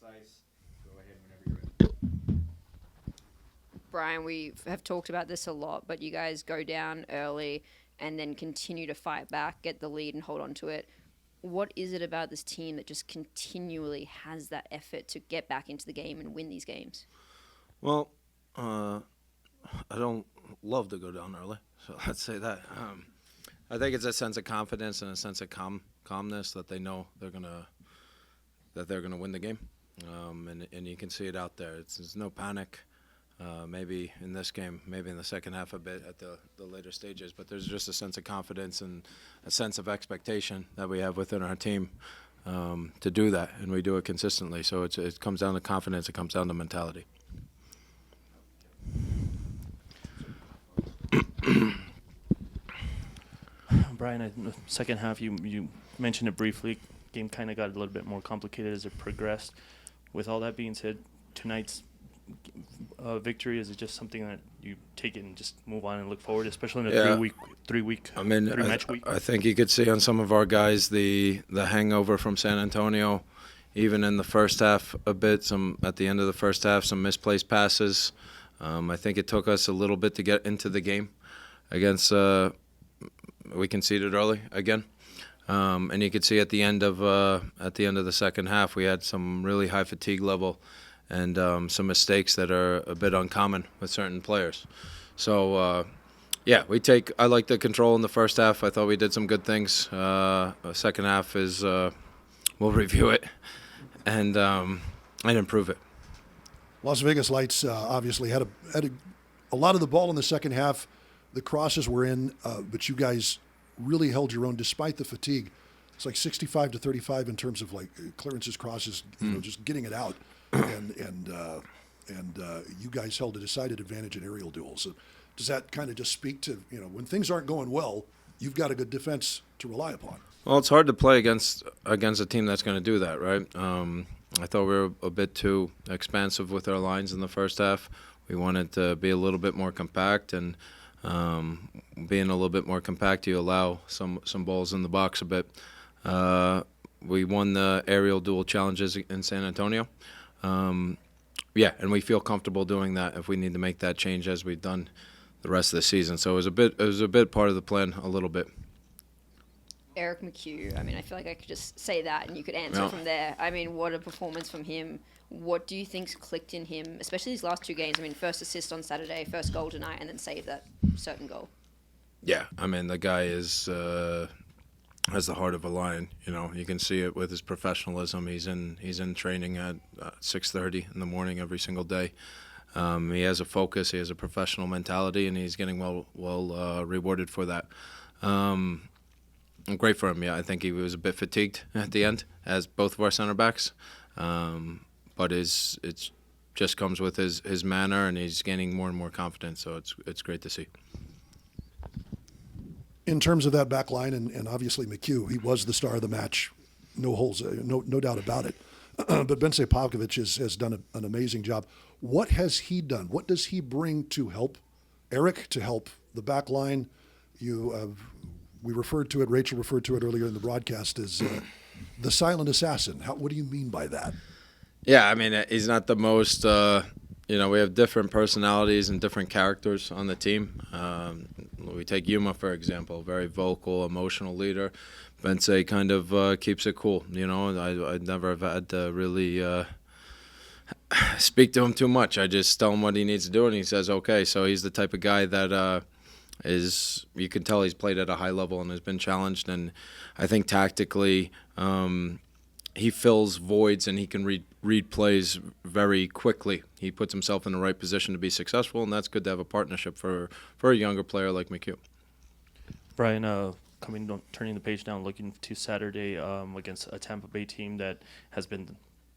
ice. Go ahead whenever you're ready. Brian, we have talked about this a lot, but you guys go down early and then continue to fight back, get the lead, and hold on to it. What is it about this team that just continually has that effort to get back into the game and win these games? Well, I don't love to go down early, so let's say that. I think it's a sense of confidence and a sense of calmness that they know they're gonna win the game, and you can see it out there. There's no panic. Maybe in this game, maybe in the second half a bit at the later stages, but there's just a sense of confidence and a sense of expectation that we have within our team to do that, and we do it consistently. So it comes down to confidence. It comes down to mentality. Brian, in the second half, you mentioned it briefly. Game kind of got a little bit more complicated as it progressed. With all that being said, tonight's victory, is it just something that you take it and just move on and look forward, especially in a three-match week? I think you could see on some of our guys the hangover from San Antonio, even in the first half a bit. At the end of the first half, some misplaced passes. I think it took us a little bit to get into the game against. We conceded early again, and you could see at the end of the second half, we had some really high fatigue level. And some mistakes that are a bit uncommon with certain players. So, I like the control in the first half. I thought we did some good things. The second half is we'll review it and improve it. Las Vegas Lights obviously had a lot of the ball in the second half. The crosses were in, but you guys really held your own despite the fatigue. It's like 65 to 35 in terms of like clearances, crosses, just getting it out. And you guys held a decided advantage in aerial duels. So does that kind of just speak to, when things aren't going well, you've got a good defense to rely upon? Well, it's hard to play against a team that's going to do that, right? I thought we were a bit too expansive with our lines in the first half. We wanted to be a little bit more compact, and being a little bit more compact, you allow some balls in the box a bit. We won the aerial duel challenges in San Antonio. And we feel comfortable doing that if we need to make that change as we've done the rest of the season. So it was a bit part of the plan, a little bit. Erik McCue, I feel like I could just say that and you could answer from there. What a performance from him. What do you think's clicked in him, especially these last two games? First assist on Saturday, first goal tonight, and then save that certain goal. Yeah, the guy has the heart of a lion. You can see it with his professionalism. He's in training at 6:30 in the morning every single day. He has a focus. He has a professional mentality, and he's getting well rewarded for that. Great for him. Yeah, I think he was a bit fatigued at the end, as both of our center backs. But it just comes with his manner, and he's gaining more and more confidence. So it's great to see. In terms of that back line, and obviously McCue, he was the star of the match, no doubt about it. But Bense Pavkovic has done an amazing job. What has he done? What does he bring to help Erik, to help the back line? We referred to it, Rachel referred to it earlier in the broadcast as the silent assassin. What do you mean by that? Yeah, he's not the most, we have different personalities and different characters on the team. We take Yuma, for example, very vocal, emotional leader. Bense kind of keeps it cool. I never have had to really speak to him too much. I just tell him what he needs to do, and he says, okay. So he's the type of guy that you can tell he's played at a high level and has been challenged. And I think tactically he fills voids and he can read plays very quickly. He puts himself in the right position to be successful, and that's good to have a partnership for a younger player like McCue. Brian, turning the page down, looking to Saturday against a Tampa Bay team that has been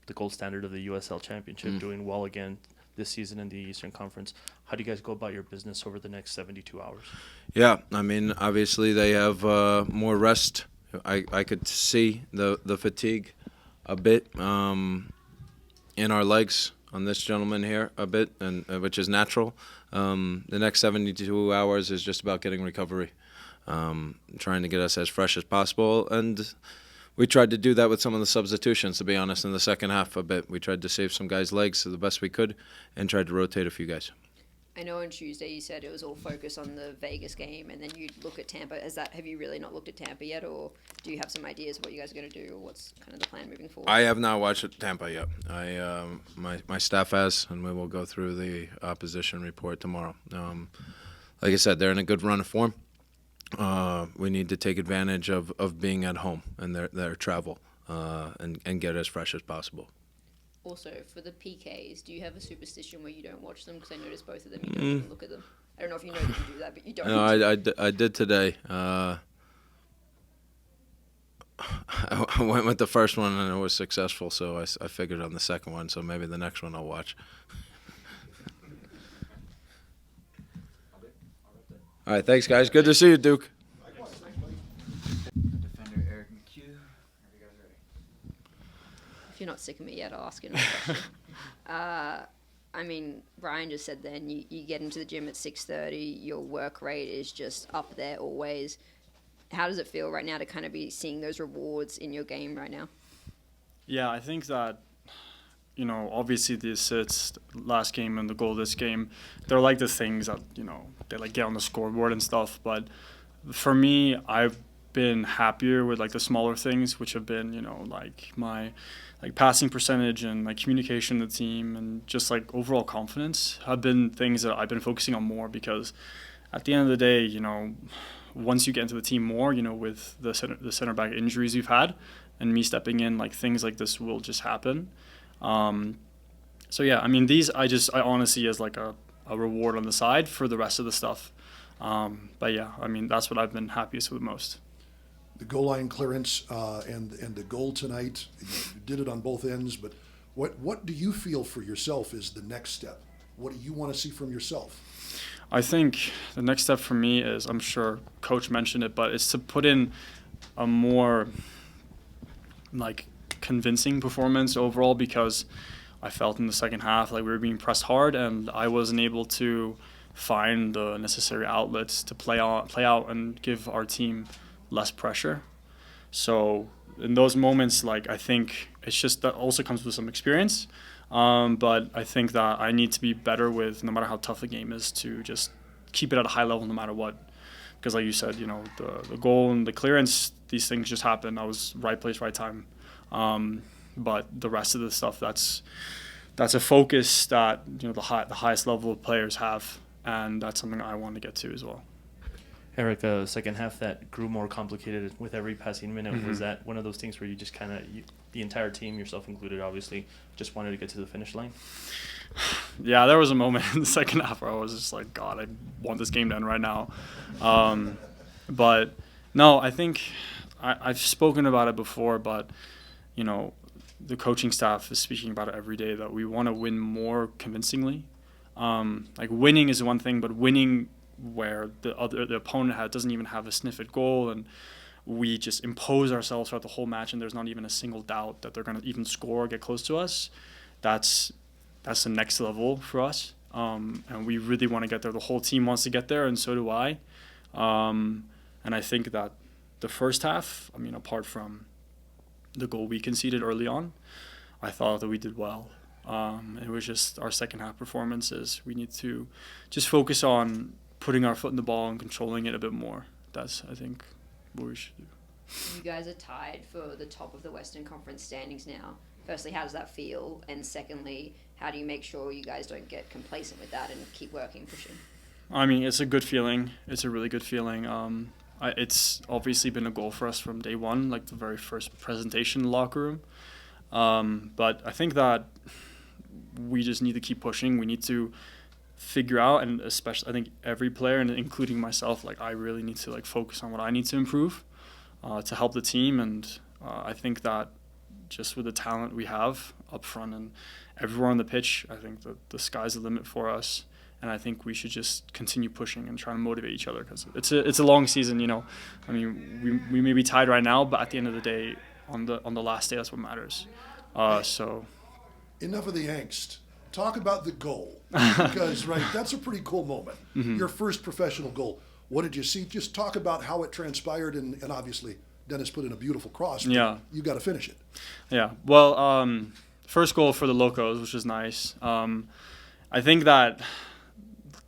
the gold standard of the USL Championship, doing well again this season in the Eastern Conference. How do you guys go about your business over the next 72 hours? Yeah, obviously they have more rest. I could see the fatigue a bit in our legs on this gentleman here a bit, and which is natural. The next 72 hours is just about getting recovery, trying to get us as fresh as possible, and We tried to do that with some of the substitutions, to be honest, in the second half a bit. We tried to save some guys' legs the best we could and tried to rotate a few guys. I know on Tuesday you said it was all focused on the Vegas game, and then you'd look at Tampa. Have you really not looked at Tampa yet, or do you have some ideas of what you guys are going to do, or what's kind of the plan moving forward? I have not watched Tampa yet. My staff has, and we will go through the opposition report tomorrow. Like I said, they're in a good run of form. We need to take advantage of being at home and their travel and get as fresh as possible. Also, for the PKs, do you have a superstition where you don't watch them? Because I noticed both of them, you don't even look at them. I don't know if you know that you do that, but you don't. No, I did today. I went with the first one and it was successful, so I figured on the second one, so maybe the next one I'll watch. All right, thanks, guys. Good to see you, Duke. Defender Erik McCue. Are you guys ready? If you're not sick of me yet, I'll ask you another question. I mean, Brian just said then you get into the gym at 6:30. Your work rate is just up there always. How does it feel right now to kind of be seeing those rewards in your game right now? Yeah, I think that, obviously the assists last game and the goal this game, they're like the things that, they like get on the scoreboard and stuff. But for me, I've been happier with like the smaller things, which have been, like my passing percentage and like communication with the team and just like overall confidence have been things that I've been focusing on more, because at the end of the day, once you get into the team more, with the center back injuries we've had and me stepping in, like things like this will just happen. So yeah, I mean, these I honestly as like a reward on the side for the rest of the stuff. But yeah, I mean, that's what I've been happiest with most. The goal line clearance and the goal tonight, you did it on both ends, but what do you feel for yourself is the next step? What do you want to see from yourself? I think the next step for me is, I'm sure Coach mentioned it, but it's to put in a more like convincing performance overall, because I felt in the second half like we were being pressed hard and I wasn't able to find the necessary outlets to play out and give our team less pressure. So in those moments, like I think it's just that also comes with some experience. But I think that I need to be better with, no matter how tough the game is, to just keep it at a high level no matter what. Because like you said, the goal and the clearance, these things just happen. I was right place, right time. But the rest of the stuff, that's a focus that the highest level of players have, and that's something I want to get to as well. Erik, second half that grew more complicated with every passing minute. Mm-hmm. Was that one of those things where you just kind of, the entire team, yourself included, obviously, just wanted to get to the finish line? Yeah, there was a moment in the second half where I was just like, God, I want this game done right now. But no, I think I've spoken about it before, but the coaching staff is speaking about it every day, that we want to win more convincingly. Like winning is one thing, but winning where the opponent doesn't even have a sniff at goal, and we just impose ourselves throughout the whole match, and there's not even a single doubt that they're going to even score or get close to us. That's the next level for us, and we really want to get there. The whole team wants to get there, and so do I. And I think that the first half, I mean, apart from the goal we conceded early on, I thought that we did well. It was just our second half performances. We need to just focus on putting our foot in the ball and controlling it a bit more. That's, I think, what we should do. You guys are tied for the top of the Western Conference standings now. Firstly, how does that feel? And secondly, how do you make sure you guys don't get complacent with that and keep working, pushing? I mean, it's a good feeling. It's a really good feeling. It's obviously been a goal for us from day one, like the very first presentation in the locker room. But I think that we just need to keep pushing. We need to figure out, and especially I think every player, and including myself, like I really need to like focus on what I need to improve to help the team. And I think that just with the talent we have up front and everywhere on the pitch, I think that the sky's the limit for us. And I think we should just continue pushing and try to motivate each other, because it's a long season, I mean, we may be tied right now, but at the end of the day, on the last day, that's what matters. So Enough of the angst. Talk about the goal, because that's a pretty cool moment. Mm-hmm. Your first professional goal. What did you see? Just talk about how it transpired, and obviously Dennis put in a beautiful cross. But Yeah. you got to finish it. Yeah. Well, first goal for the Locos, which is nice. I think that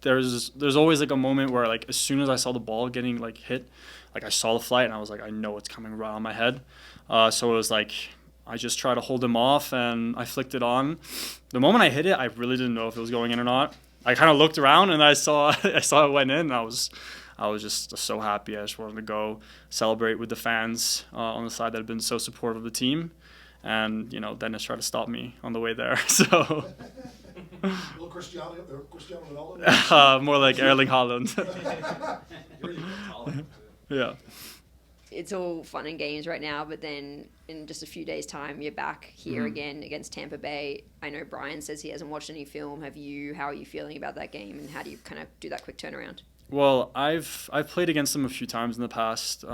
there's always like a moment where like as soon as I saw the ball getting like hit, like I saw the flight and I was like, I know it's coming right on my head. So it was like I just tried to hold him off and I flicked it on. The moment I hit it, I really didn't know if it was going in or not. I kind of looked around and I saw it went in. And I was just so happy. I just wanted to go celebrate with the fans on the side that had been so supportive of the team. And, you know, Dennis tried to stop me on the way there. So Little Cristiano Ronaldo. more like Erling Haaland. Yeah. It's all fun and games right now, but then in just a few days' time, you're back here again against Tampa Bay. I know Brian says he hasn't watched any film. How are you feeling about that game, and how do you kind of do that quick turnaround? Well, I've played against them a few times in the past.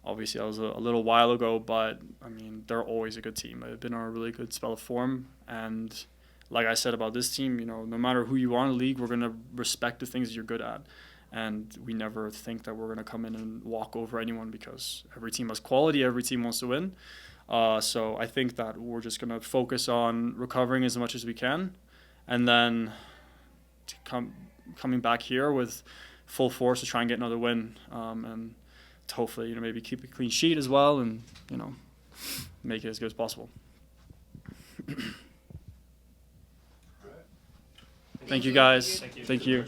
Obviously, that was a little while ago, but I mean, they're always a good team. They've been on a really good spell of form, and like I said about this team, you know, no matter who you are in the league, we're gonna respect the things you're good at, and we never think that we're gonna come in and walk over anyone because every team has quality, every team wants to win. So I think that we're just gonna focus on recovering as much as we can, and then coming back here with full force to try and get another win, and to hopefully, you know, maybe keep a clean sheet as well, and you know, make it as good as possible. Thank you guys. Thank you.